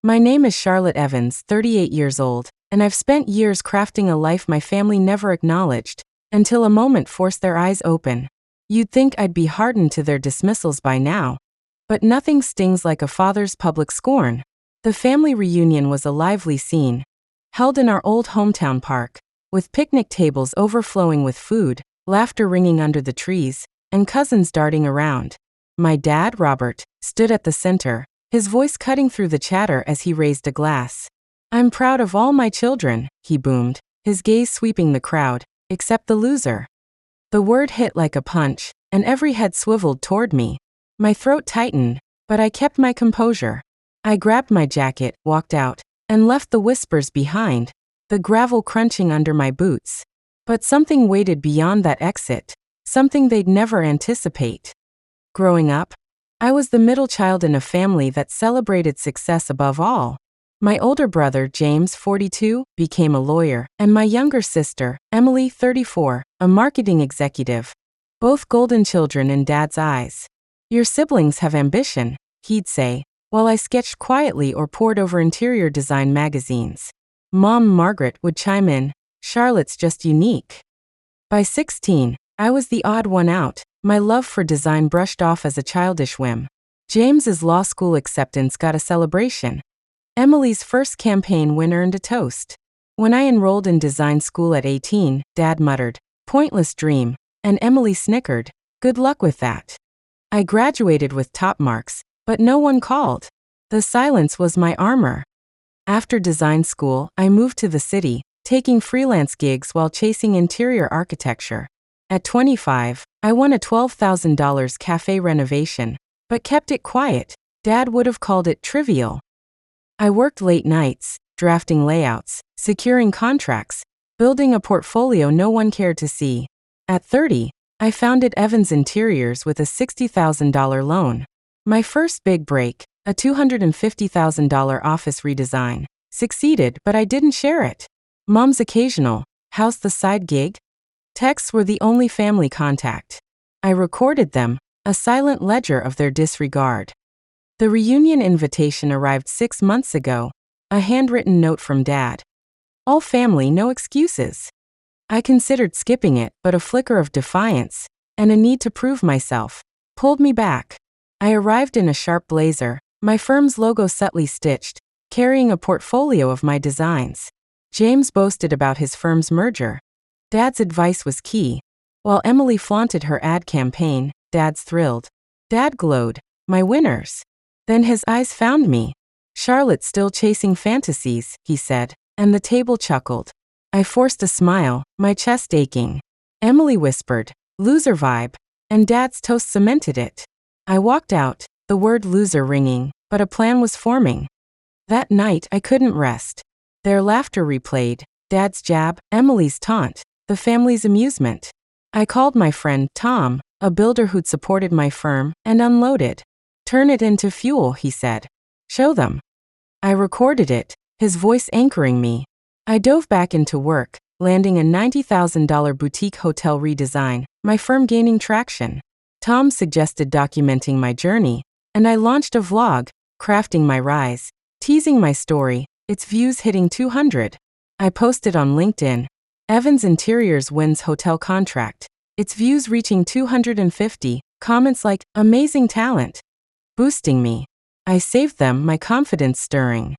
My name is Charlotte Evans, 38 years old, and I've spent years crafting a life my family never acknowledged, until a moment forced their eyes open. You'd think I'd be hardened to their dismissals by now. But nothing stings like a father's public scorn. The family reunion was a lively scene, held in our old hometown park, with picnic tables overflowing with food, laughter ringing under the trees, and cousins darting around. My dad, Robert, stood at the center, his voice cutting through the chatter as he raised a glass. "I'm proud of all my children," he boomed, his gaze sweeping the crowd, "except the loser." The word hit like a punch, and every head swiveled toward me. My throat tightened, but I kept my composure. I grabbed my jacket, walked out, and left the whispers behind, the gravel crunching under my boots. But something waited beyond that exit, something they'd never anticipate. Growing up, I was the middle child in a family that celebrated success above all. My older brother, James, 42, became a lawyer, and my younger sister, Emily, 34, a marketing executive. Both golden children in Dad's eyes. "Your siblings have ambition," he'd say, while I sketched quietly or pored over interior design magazines. Mom, Margaret, would chime in, "Charlotte's just unique." By 16, I was the odd one out, my love for design brushed off as a childish whim. James's law school acceptance got a celebration. Emily's first campaign win earned a toast. When I enrolled in design school at 18, Dad muttered, "Pointless dream," and Emily snickered, "Good luck with that." I graduated with top marks, but no one called. The silence was my armor. After design school, I moved to the city, taking freelance gigs while chasing interior architecture. At 25, I won a $12,000 cafe renovation, but kept it quiet. Dad would have called it trivial. I worked late nights, drafting layouts, securing contracts, building a portfolio no one cared to see. At 30, I founded Evans Interiors with a $60,000 loan. My first big break, a $250,000 office redesign, succeeded, but I didn't share it. Mom's occasional, "How's the side gig?" texts were the only family contact. I recorded them, a silent ledger of their disregard. The reunion invitation arrived 6 months ago, a handwritten note from Dad. "All family, no excuses." I considered skipping it, but a flicker of defiance, and a need to prove myself, pulled me back. I arrived in a sharp blazer, my firm's logo subtly stitched, carrying a portfolio of my designs. James boasted about his firm's merger. Dad's advice was key. While Emily flaunted her ad campaign, Dad's thrilled. Dad glowed, "My winners." Then his eyes found me. "Charlotte's still chasing fantasies," he said, and the table chuckled. I forced a smile, my chest aching. Emily whispered, "Loser vibe," and Dad's toast cemented it. I walked out, the word loser ringing, but a plan was forming. That night I couldn't rest. Their laughter replayed, Dad's jab, Emily's taunt, the family's amusement. I called my friend, Tom, a builder who'd supported my firm, and unloaded. "Turn it into fuel," he said. "Show them." I recorded it, his voice anchoring me. I dove back into work, landing a $90,000 boutique hotel redesign, my firm gaining traction. Tom suggested documenting my journey, and I launched a vlog, crafting my rise, teasing my story, its views hitting 200. I posted on LinkedIn, "Evans Interiors wins hotel contract," its views reaching 250, comments like, "Amazing talent," boosting me. I saved them, my confidence stirring.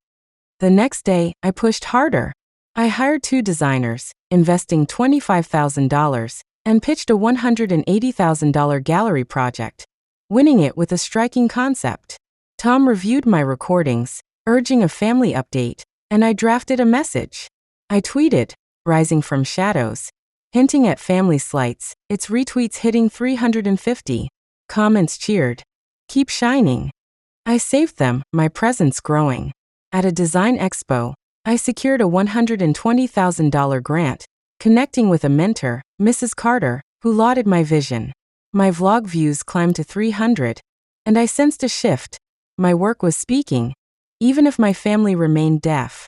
The next day, I pushed harder. I hired 2 designers, investing $25,000, and pitched a $180,000 gallery project, winning it with a striking concept. Tom reviewed my recordings, urging a family update, and I drafted a message. I tweeted, "Rising from shadows," hinting at family slights, its retweets hitting 350. Comments cheered, "Keep shining." I saved them, my presence growing. At a design expo, I secured a $120,000 grant, connecting with a mentor, Mrs. Carter, who lauded my vision. My vlog views climbed to 300, and I sensed a shift. My work was speaking, even if my family remained deaf.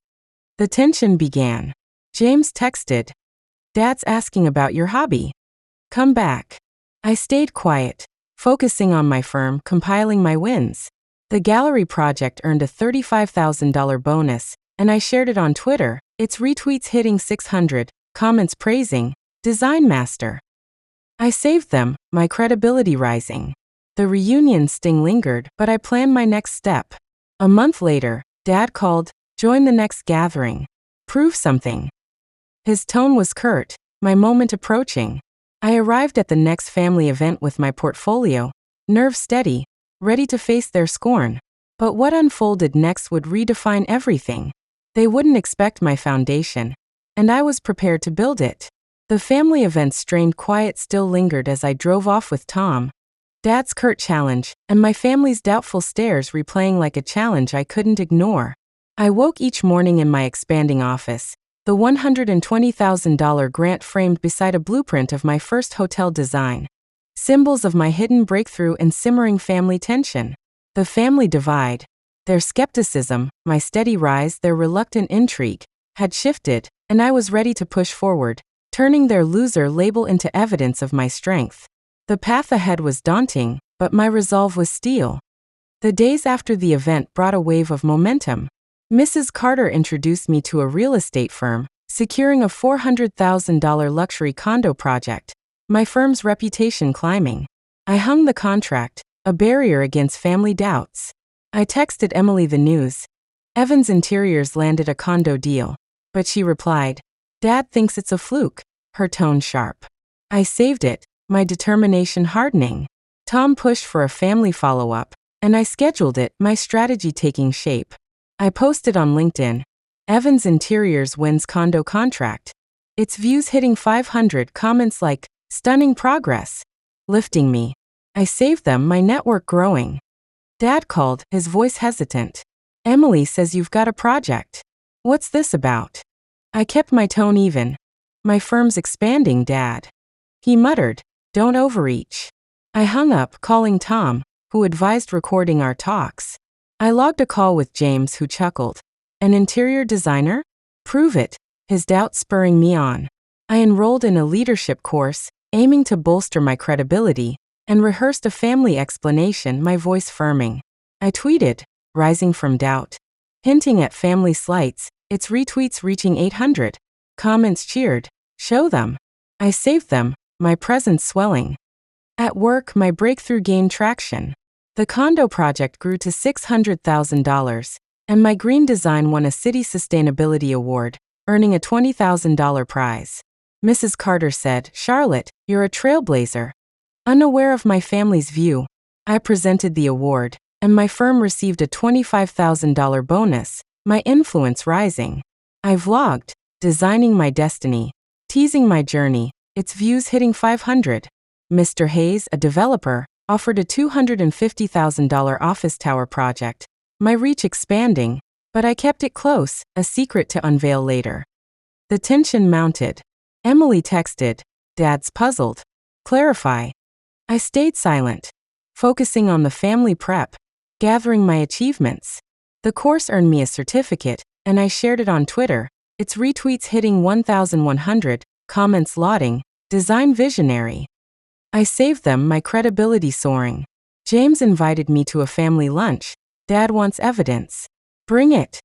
The tension began. James texted, "Dad's asking about your hobby. Come back." I stayed quiet, focusing on my firm, compiling my wins. The gallery project earned a $35,000 bonus, and I shared it on Twitter. Its retweets hitting 600, comments praising, Design Master. I saved them, my credibility rising. The reunion sting lingered, but I planned my next step. A month later, Dad called, join the next gathering. Prove something. His tone was curt, my moment approaching. I arrived at the next family event with my portfolio, nerves steady, ready to face their scorn. But what unfolded next would redefine everything. They wouldn't expect my foundation, and I was prepared to build it. The family event's strained quiet still lingered as I drove off with Tom. Dad's curt challenge, and my family's doubtful stares replaying like a challenge I couldn't ignore. I woke each morning in my expanding office, the $120,000 grant framed beside a blueprint of my first hotel design. Symbols of my hidden breakthrough and simmering family tension. The family divide. Their skepticism, my steady rise, their reluctant intrigue, had shifted, and I was ready to push forward, turning their loser label into evidence of my strength. The path ahead was daunting, but my resolve was steel. The days after the event brought a wave of momentum. Mrs. Carter introduced me to a real estate firm, securing a $400,000 luxury condo project, my firm's reputation climbing. I hung the contract, a barrier against family doubts. I texted Emily the news. Evans Interiors landed a condo deal, but she replied, Dad thinks it's a fluke, her tone sharp. I saved it, my determination hardening. Tom pushed for a family follow-up, and I scheduled it, my strategy taking shape. I posted on LinkedIn, Evans Interiors wins condo contract. Its views hitting 500, comments like, stunning progress, lifting me. I saved them, my network growing. Dad called, his voice hesitant. Emily says you've got a project. What's this about? I kept my tone even. My firm's expanding, Dad. He muttered, don't overreach. I hung up, calling Tom, who advised recording our talks. I logged a call with James, who chuckled. An interior designer? Prove it, his doubt spurring me on. I enrolled in a leadership course, aiming to bolster my credibility, and rehearsed a family explanation, my voice firming. I tweeted, rising from doubt, hinting at family slights, its retweets reaching 800. Comments cheered, show them. I saved them, my presence swelling. At work, my breakthrough gained traction. The condo project grew to $600,000, and my green design won a city sustainability award, earning a $20,000 prize. Mrs. Carter said, Charlotte, you're a trailblazer. Unaware of my family's view, I presented the award, and my firm received a $25,000 bonus, my influence rising. I vlogged, designing my destiny, teasing my journey, its views hitting 500. Mr. Hayes, a developer, offered a $250,000 office tower project, my reach expanding, but I kept it close, a secret to unveil later. The tension mounted. Emily texted, Dad's puzzled. Clarify. I stayed silent, focusing on the family prep, gathering my achievements. The course earned me a certificate, and I shared it on Twitter, its retweets hitting 1,100, comments lauding, design visionary. I saved them, my credibility soaring. James invited me to a family lunch. Dad wants evidence. Bring it.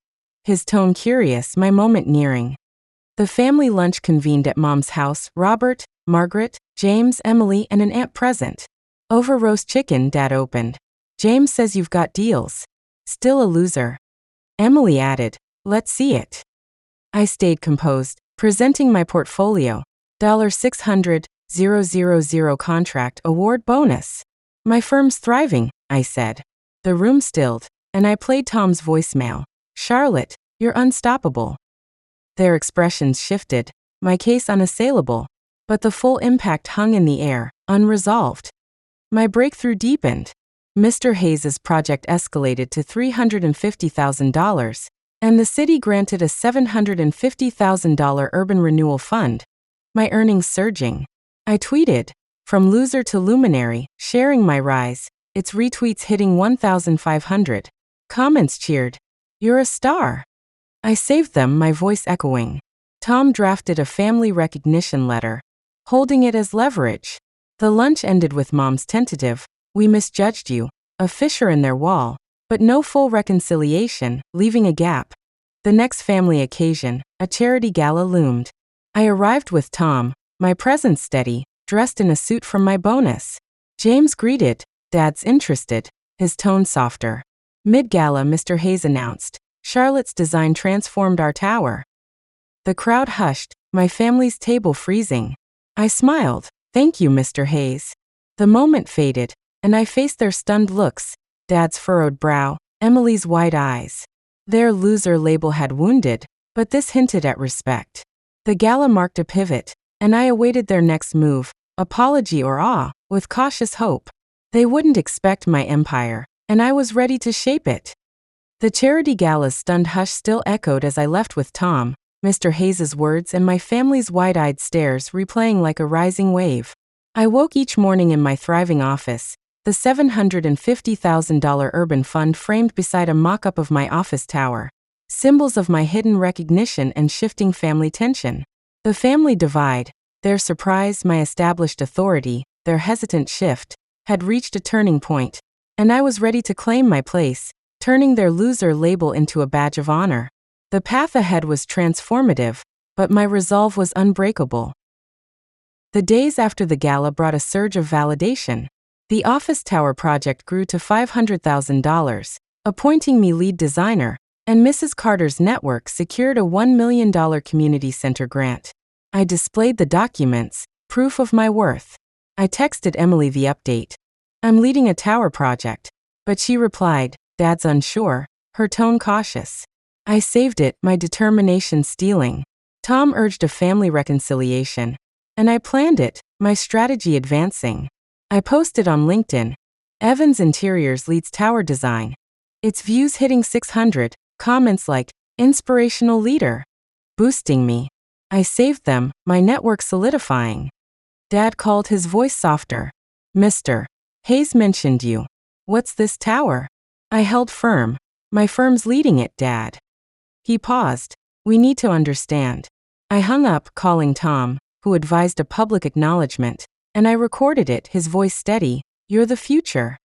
His tone curious, my moment nearing. The family lunch convened at Mom's house, Robert, Margaret, James, Emily, and an aunt present. Over roast chicken, Dad opened. James says you've got deals. Still a loser. Emily added, let's see it. I stayed composed, presenting my portfolio. $600,000 contract award bonus. My firm's thriving, I said. The room stilled, and I played Tom's voicemail. Charlotte, you're unstoppable. Their expressions shifted, my case unassailable, but the full impact hung in the air, unresolved. My breakthrough deepened. Mr. Hayes's project escalated to $350,000, and the city granted a $750,000 urban renewal fund. My earnings surging. I tweeted, from loser to luminary, sharing my rise, its retweets hitting 1,500. Comments cheered, you're a star. I saved them, my voice echoing. Tom drafted a family recognition letter, holding it as leverage. The lunch ended with Mom's tentative, we misjudged you, a fissure in their wall, but no full reconciliation, leaving a gap. The next family occasion, a charity gala loomed. I arrived with Tom, my presence steady, dressed in a suit from my bonus. James greeted, "Dad's interested," his tone softer. Mid-gala, Mr. Hayes announced, "Charlotte's design transformed our tower." The crowd hushed, my family's table freezing. I smiled, "Thank you, Mr. Hayes." The moment faded, and I faced their stunned looks, Dad's furrowed brow, Emily's wide eyes. Their loser label had wounded, but this hinted at respect. The gala marked a pivot, and I awaited their next move, apology or awe, with cautious hope. They wouldn't expect my empire, and I was ready to shape it. The charity gala's stunned hush still echoed as I left with Tom, Mr. Hayes's words and my family's wide-eyed stares replaying like a rising wave. I woke each morning in my thriving office, the $750,000 urban fund framed beside a mock-up of my office tower, symbols of my hidden recognition and shifting family tension. The family divide, their surprise, my established authority, their hesitant shift, had reached a turning point, and I was ready to claim my place, turning their loser label into a badge of honor. The path ahead was transformative, but my resolve was unbreakable. The days after the gala brought a surge of validation. The office tower project grew to $500,000, appointing me lead designer, and Mrs. Carter's network secured a $1 million community center grant. I displayed the documents, proof of my worth. I texted Emily the update. "I'm leading a tower project," but she replied, "Dad's unsure," her tone cautious. I saved it, my determination stealing. Tom urged a family reconciliation, and I planned it, my strategy advancing. I posted on LinkedIn, "Evans Interiors leads tower design." Its views hitting 600, comments like, "Inspirational leader," boosting me. I saved them, my network solidifying. Dad called, his voice softer. "Mr. Hayes mentioned you. What's this tower?" I held firm. "My firm's leading it, Dad." He paused. "We need to understand." I hung up, calling Tom, who advised a public acknowledgement, and I recorded it, his voice steady, "You're the future."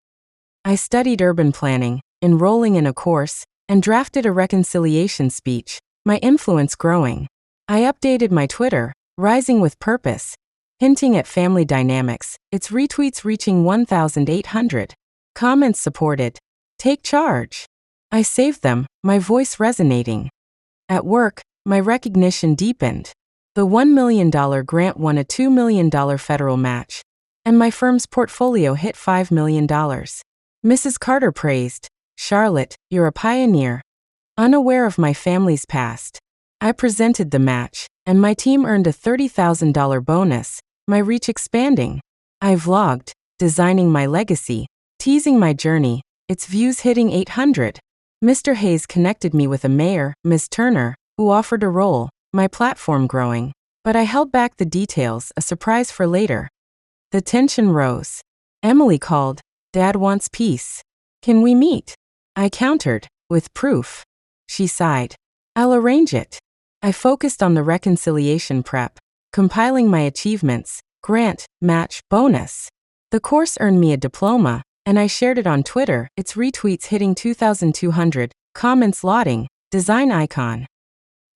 I studied urban planning, enrolling in a course, and drafted a reconciliation speech, my influence growing. I updated my Twitter, rising with purpose, hinting at family dynamics, its retweets reaching 1,800. Comments supported. "Take charge." I saved them, my voice resonating. At work, my recognition deepened. The $1 million grant won a $2 million federal match, and my firm's portfolio hit $5 million. Mrs. Carter praised, "Charlotte, you're a pioneer." Unaware of my family's past, I presented the match, and my team earned a $30,000 bonus, my reach expanding. I vlogged, designing my legacy, teasing my journey, its views hitting 800. Mr. Hayes connected me with a mayor, Ms. Turner, who offered a role, my platform growing. But I held back the details, a surprise for later. The tension rose. Emily called, "Dad wants peace. Can we meet?" I countered, with proof. She sighed. "I'll arrange it." I focused on the reconciliation prep, compiling my achievements, grant, match, bonus. The course earned me a diploma, and I shared it on Twitter, its retweets hitting 2,200, comments lauding, design icon.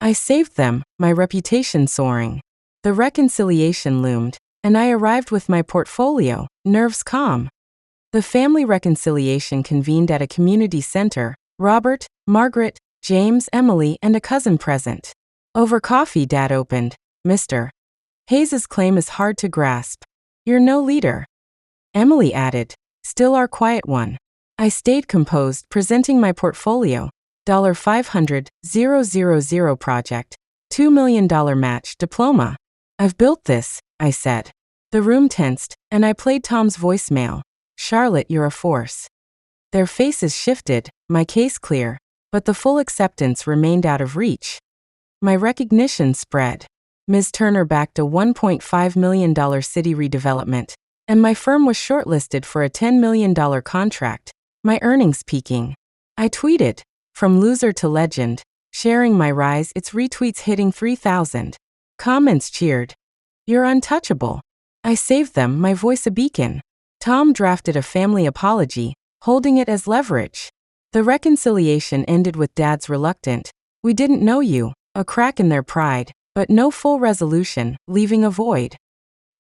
I saved them, my reputation soaring. The reconciliation loomed, and I arrived with my portfolio, nerves calm. The family reconciliation convened at a community center, Robert, Margaret, James, Emily, and a cousin present. Over coffee, Dad opened, "Mr. Hayes's claim is hard to grasp. You're no leader." Emily added, "Still our quiet one." I stayed composed, presenting my portfolio, $500,000 project, $2 million match, diploma. "I've built this," I said. The room tensed, and I played Tom's voicemail. "Charlotte, you're a force." Their faces shifted, my case clear, but the full acceptance remained out of reach. My recognition spread. Ms. Turner backed a $1.5 million city redevelopment, and my firm was shortlisted for a $10 million contract, my earnings peaking. I tweeted, "From loser to legend," sharing my rise, its retweets hitting 3,000. Comments cheered. "You're untouchable." I saved them, my voice a beacon. Tom drafted a family apology, holding it as leverage. The reconciliation ended with Dad's reluctant, "We didn't know you," a crack in their pride, but no full resolution, leaving a void.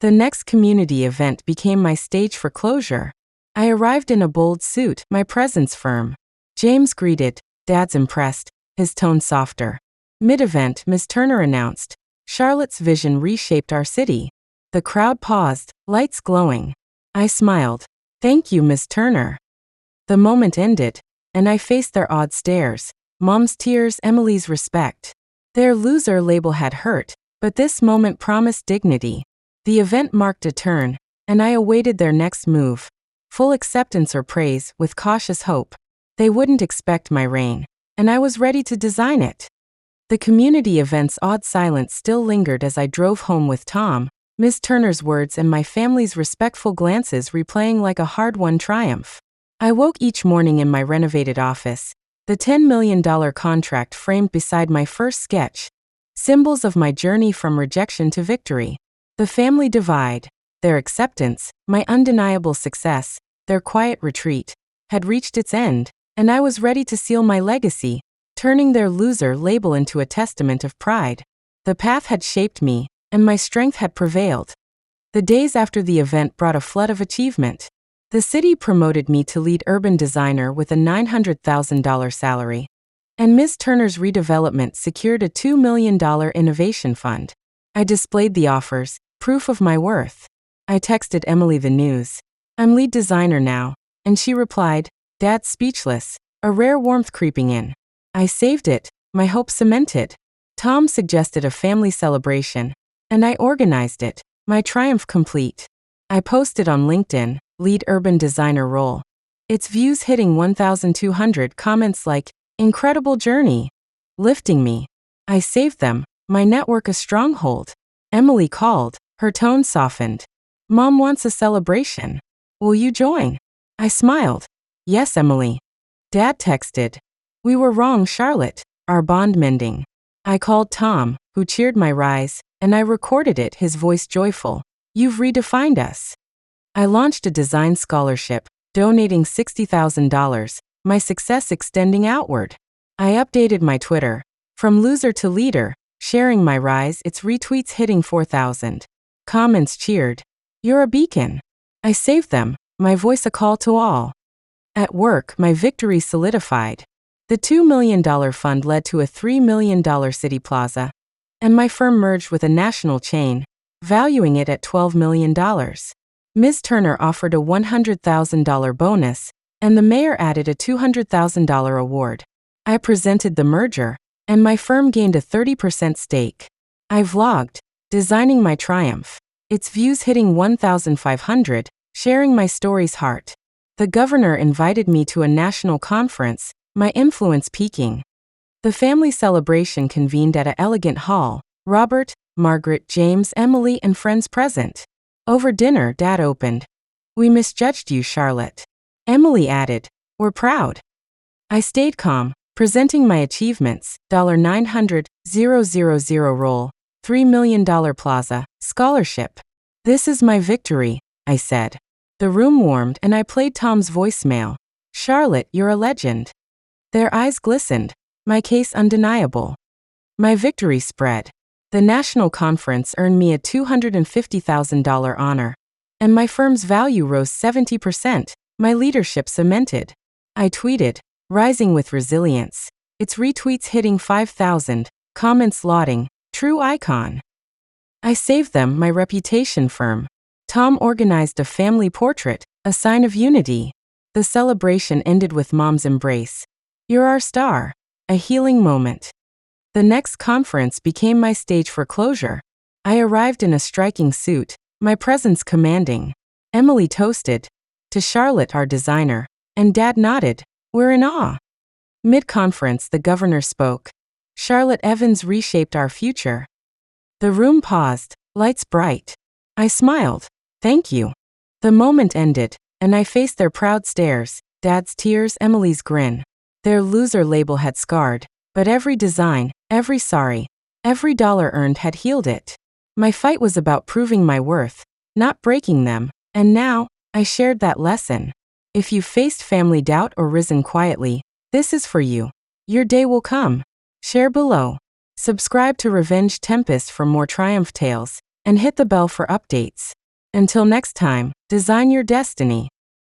The next community event became my stage for closure. I arrived in a bold suit, my presence firm. James greeted, Dad's impressed, his tone softer. Mid-event, Ms. Turner announced, "Charlotte's vision reshaped our city." The crowd paused, lights glowing. I smiled. "Thank you, Ms. Turner." The moment ended, and I faced their odd stares. Mom's tears, Emily's respect. Their loser label had hurt, but this moment promised dignity. The event marked a turn, and I awaited their next move. Full acceptance or praise, with cautious hope. They wouldn't expect my reign, and I was ready to design it. The community event's odd silence still lingered as I drove home with Tom, Ms. Turner's words and my family's respectful glances replaying like a hard-won triumph. I woke each morning in my renovated office, the $10 million contract framed beside my first sketch, symbols of my journey from rejection to victory. The family divide, their acceptance, my undeniable success, their quiet retreat, had reached its end, and I was ready to seal my legacy, turning their loser label into a testament of pride. The path had shaped me, and my strength had prevailed. The days after the event brought a flood of achievement. The city promoted me to lead urban designer with a $900,000 salary, and Ms. Turner's redevelopment secured a $2 million innovation fund. I displayed the offers, proof of my worth. I texted Emily the news. "I'm lead designer now," and she replied, "Dad's speechless," a rare warmth creeping in. I saved it, my hope cemented. Tom suggested a family celebration, and I organized it, my triumph complete. I posted on LinkedIn, lead urban designer role. Its views hitting 1,200, comments like, "Incredible journey," lifting me. I saved them, my network a stronghold. Emily called, her tone softened. "Mom wants a celebration. Will you join?" I smiled. "Yes, Emily." Dad texted, "We were wrong, Charlotte, our bond mending." I called Tom, who cheered my rise, and I recorded it, his voice joyful. "You've redefined us." I launched a design scholarship, donating $60,000, my success extending outward. I updated my Twitter, from loser to leader, sharing my rise, its retweets hitting 4,000. Comments cheered. "You're a beacon." I saved them, my voice a call to all. At work, my victory solidified. The $2 million fund led to a $3 million city plaza, and my firm merged with a national chain, valuing it at $12 million. Ms. Turner offered a $100,000 bonus, and the mayor added a $200,000 award. I presented the merger, and my firm gained a 30% stake. I vlogged, designing my triumph, its views hitting 1,500, sharing my story's heart. The governor invited me to a national conference, my influence peaking. The family celebration convened at an elegant hall, Robert, Margaret, James, Emily, and friends present. Over dinner, Dad opened, "We misjudged you, Charlotte." Emily added, "We're proud." I stayed calm, presenting my achievements, $900,000 roll, $3 million plaza, scholarship. "This is my victory," I said. The room warmed and I played Tom's voicemail. "Charlotte, you're a legend." Their eyes glistened, my case undeniable. My victory spread. The national conference earned me a $250,000 honor, and my firm's value rose 70%, my leadership cemented. I tweeted, "Rising with resilience," its retweets hitting 5,000, comments lauding, "True icon." I saved them, my reputation firm. Tom organized a family portrait, a sign of unity. The celebration ended with Mom's embrace. "You're our star," a healing moment. The next conference became my stage for closure. I arrived in a striking suit, my presence commanding. Emily toasted, "To Charlotte, our designer," and Dad nodded, "We're in awe." Mid-conference, the governor spoke. "Charlotte Evans reshaped our future." The room paused, lights bright. I smiled. "Thank you." The moment ended, and I faced their proud stares, Dad's tears, Emily's grin. Their loser label had scarred, but every design, every sorry, every dollar earned had healed it. My fight was about proving my worth, not breaking them, and now, I shared that lesson. If you've faced family doubt or risen quietly, This is for you. Your day will come. Share below. Subscribe to Revenge Tempest for more triumph tales, and hit the bell for updates. Until next time, design your destiny.